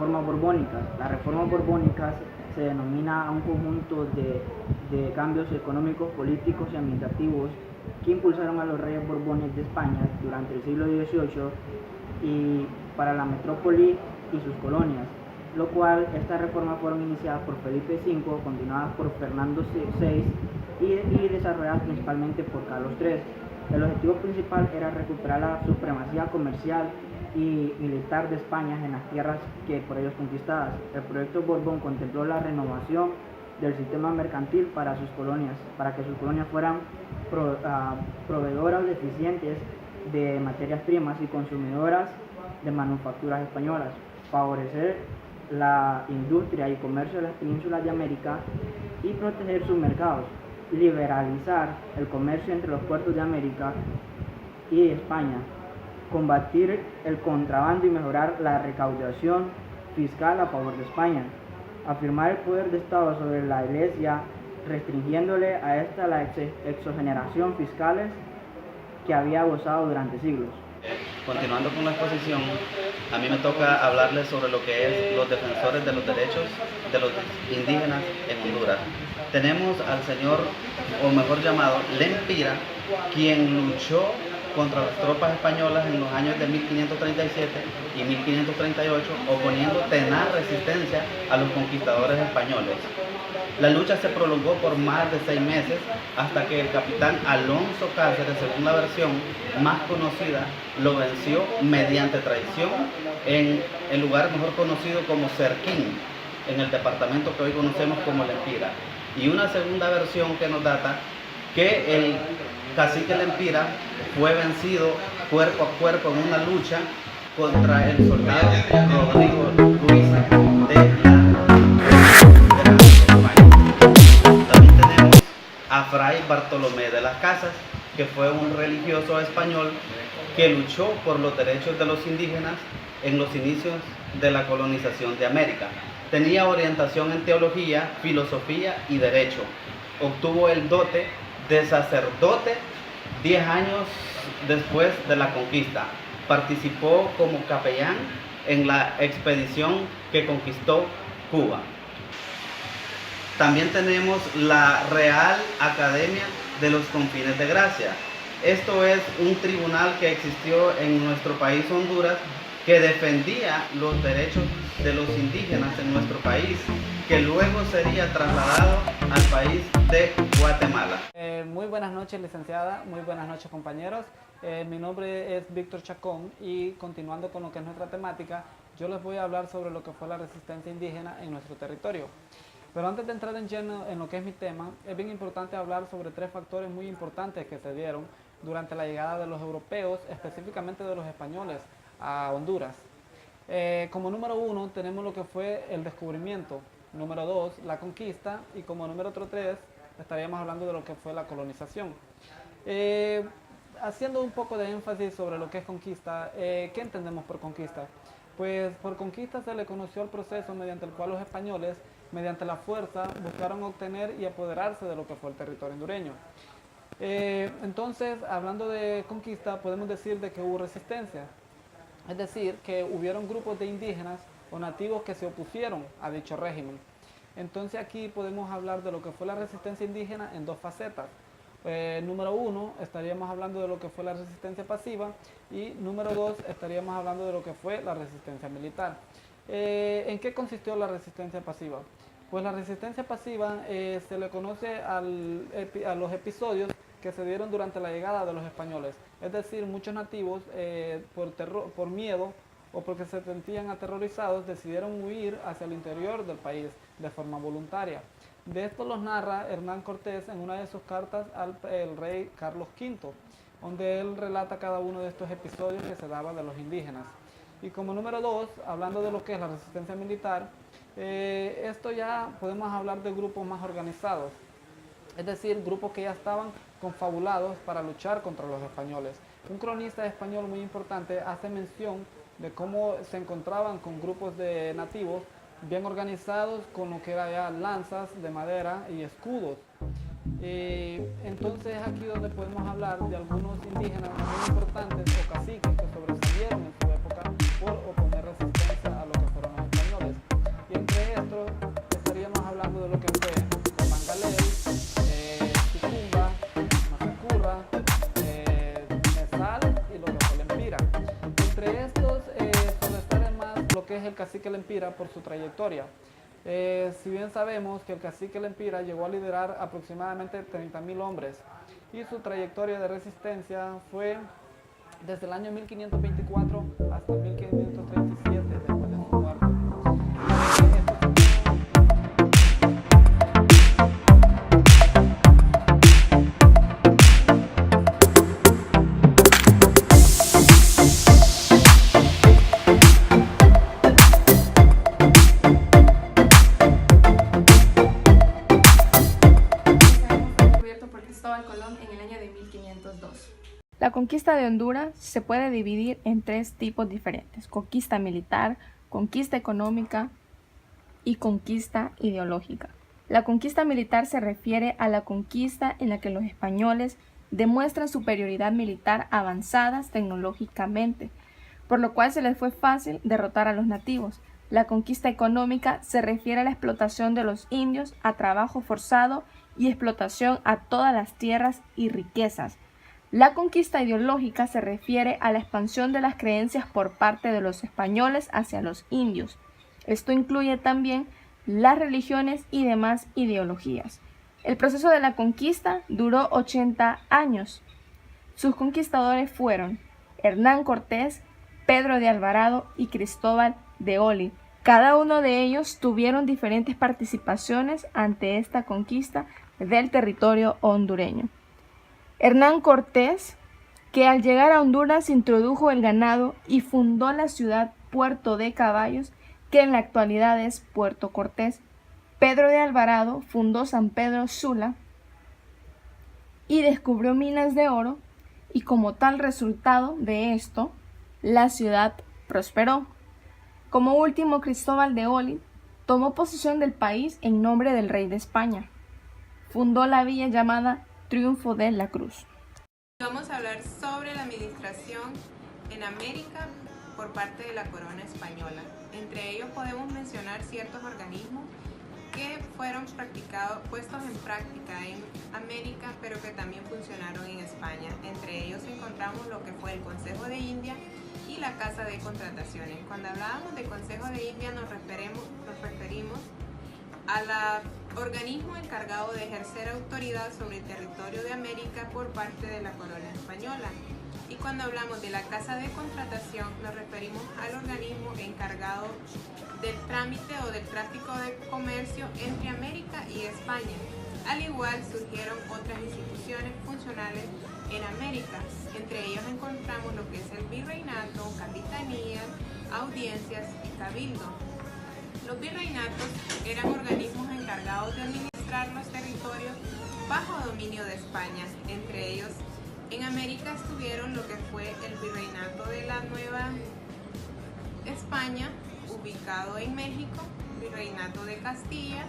reformas borbónicas. Las reformas borbónicas se denomina a un conjunto de cambios económicos, políticos y administrativos que impulsaron a los reyes borbones de España durante el siglo XVIII y para la metrópoli y sus colonias, lo cual estas reformas fueron iniciadas por Felipe V, continuadas por Fernando VI y desarrolladas principalmente por Carlos III. El objetivo principal era recuperar la supremacía comercial y militar de España en las tierras que por ellos conquistadas. El proyecto Borbón contempló la renovación del sistema mercantil para que sus colonias fueran proveedoras eficientes de materias primas y consumidoras de manufacturas españolas, favorecer la industria y comercio de las penínsulas de América y proteger sus mercados, liberalizar el comercio entre los puertos de América y España, combatir el contrabando y mejorar la recaudación fiscal a favor de España, afirmar el poder de Estado sobre la Iglesia, restringiéndole a esta la exogeneración fiscales que había gozado durante siglos. Continuando con la exposición, a mí me toca hablarles sobre lo que es los defensores de los derechos de los indígenas en Honduras. Tenemos al señor, o mejor llamado, Lempira, quien luchó contra las tropas españolas en los años de 1537 y 1538, oponiendo tenaz resistencia a los conquistadores españoles. La lucha se prolongó por más de 6 meses hasta que el capitán Alonso Cáceres, según la versión más conocida, lo venció mediante traición en el lugar mejor conocido como Cerquín, en el departamento que hoy conocemos como Lempira. Y una segunda versión que nos data que el cacique Lempira fue vencido cuerpo a cuerpo en una lucha contra el soldado Rodrigo Luis de la También tenemos a Fray Bartolomé de las Casas, que fue un religioso español que luchó por los derechos de los indígenas en los inicios de la colonización de América. Tenía orientación en teología, filosofía y derecho. Obtuvo el dote de sacerdote 10 años después de la conquista. Participó como capellán en la expedición que conquistó Cuba. También tenemos la Real Academia de los Confines de Gracia. Esto es un tribunal que existió en nuestro país Honduras que defendía los derechos de los indígenas en nuestro país, que luego sería trasladado al país de Guatemala. Muy buenas noches, licenciada, muy buenas noches, compañeros. Mi nombre es Víctor Chacón y continuando con lo que es nuestra temática, yo les voy a hablar sobre lo que fue la resistencia indígena en nuestro territorio. Pero antes de entrar en lleno en lo que es mi tema, es bien importante hablar sobre 3 factores muy importantes que se dieron durante la llegada de los europeos, específicamente de los españoles, a Honduras. Como número 1 tenemos lo que fue el descubrimiento, número 2 la conquista y como número 3 estaríamos hablando de lo que fue la colonización. Haciendo un poco de énfasis sobre lo que es conquista, ¿qué entendemos por conquista? Pues por conquista se le conoció el proceso mediante el cual los españoles, mediante la fuerza, buscaron obtener y apoderarse de lo que fue el territorio hondureño. Entonces, hablando de conquista, podemos decir de que hubo resistencia. Es decir, que hubieron grupos de indígenas o nativos que se opusieron a dicho régimen. Entonces aquí podemos hablar de lo que fue la resistencia indígena en 2 facetas. Número 1, estaríamos hablando de lo que fue la resistencia pasiva y número 2, estaríamos hablando de lo que fue la resistencia militar. ¿En qué consistió la resistencia pasiva? Pues la resistencia pasiva se le conoce a los episodios que se dieron durante la llegada de los españoles. Es decir, muchos nativos por miedo o porque se sentían aterrorizados decidieron huir hacia el interior del país de forma voluntaria. De esto los narra Hernán Cortés en una de sus cartas al rey Carlos V, donde él relata cada uno de estos episodios que se daban de los indígenas. Y como número 2, hablando de lo que es la resistencia militar, esto ya podemos hablar de grupos más organizados, es decir, grupos que ya estaban confabulados para luchar contra los españoles. Un cronista español muy importante hace mención de cómo se encontraban con grupos de nativos bien organizados con lo que era ya lanzas de madera y escudos. Entonces aquí donde podemos hablar de algunos indígenas muy importantes o caciques que sobresalieron en su época por oponer resistencia a lo que fueron los españoles. lo que es el cacique Lempira por su trayectoria. Si bien sabemos que el cacique Lempira llegó a liderar aproximadamente 30.000 hombres y su trayectoria de resistencia fue desde el año 1524 hasta 1537 después de su muerte. La conquista de Honduras se puede dividir en tres tipos diferentes: conquista militar, conquista económica y conquista ideológica. La conquista militar se refiere a la conquista en la que los españoles demuestran superioridad militar avanzadas tecnológicamente, por lo cual se les fue fácil derrotar a los nativos. La conquista económica se refiere a la explotación de los indios a trabajo forzado y explotación a todas las tierras y riquezas. La conquista ideológica se refiere a la expansión de las creencias por parte de los españoles hacia los indios. Esto incluye también las religiones y demás ideologías. El proceso de la conquista duró 80 años. Sus conquistadores fueron Hernán Cortés, Pedro de Alvarado y Cristóbal de Olid. Cada uno de ellos tuvieron diferentes participaciones ante esta conquista del territorio hondureño. Hernán Cortés, que al llegar a Honduras introdujo el ganado y fundó la ciudad Puerto de Caballos, que en la actualidad es Puerto Cortés. Pedro de Alvarado fundó San Pedro Sula y descubrió minas de oro, y como tal resultado de esto, la ciudad prosperó. Como último, Cristóbal de Olid tomó posesión del país en nombre del rey de España. Fundó la villa llamada Triunfo de la Cruz. Vamos a hablar sobre la administración en América por parte de la corona española. Entre ellos podemos mencionar ciertos organismos que fueron puestos en práctica en América, pero que también funcionaron en España. Entre ellos encontramos lo que fue el Consejo de India y la Casa de Contrataciones. Cuando hablábamos de Consejo de India nos referimos al organismo encargado de ejercer autoridad sobre el territorio de América por parte de la corona española. Y cuando hablamos de la Casa de Contratación nos referimos al organismo encargado del trámite o del tráfico de comercio entre América y España. Al igual surgieron otras instituciones funcionales en América. Entre ellos encontramos lo que es el virreinato, capitanías, audiencias y cabildo. Los virreinatos eran organismos encargados de administrar los territorios bajo dominio de España. Entre ellos, en América estuvieron lo que fue el virreinato de la Nueva España, ubicado en México, virreinato de Castilla,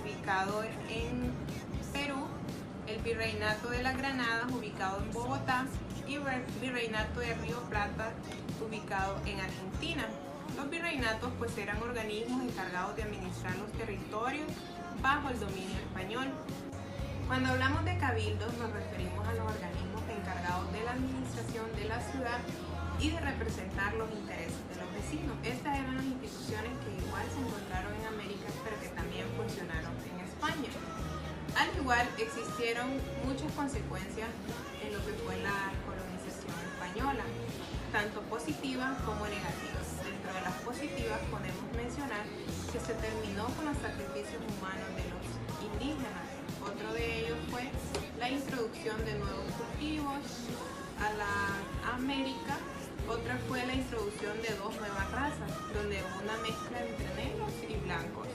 ubicado en Perú, el virreinato de las Granadas, ubicado en Bogotá, y el virreinato de Río Plata, ubicado en Argentina. Los virreinatos pues eran organismos encargados de administrar los territorios bajo el dominio español. Cuando hablamos de cabildos nos referimos a los organismos encargados de la administración de la ciudad y de representar los intereses de los vecinos. Estas eran las instituciones que igual se encontraron en América, pero que también funcionaron en España. Al igual existieron muchas consecuencias en lo que fue la colonización española, tanto positivas como negativas. Dentro de las positivas podemos mencionar que se terminó con los sacrificios humanos de los indígenas. Otro de ellos fue la introducción de nuevos cultivos a la América. Otra fue la introducción de dos nuevas razas, donde hubo una mezcla entre negros y blancos.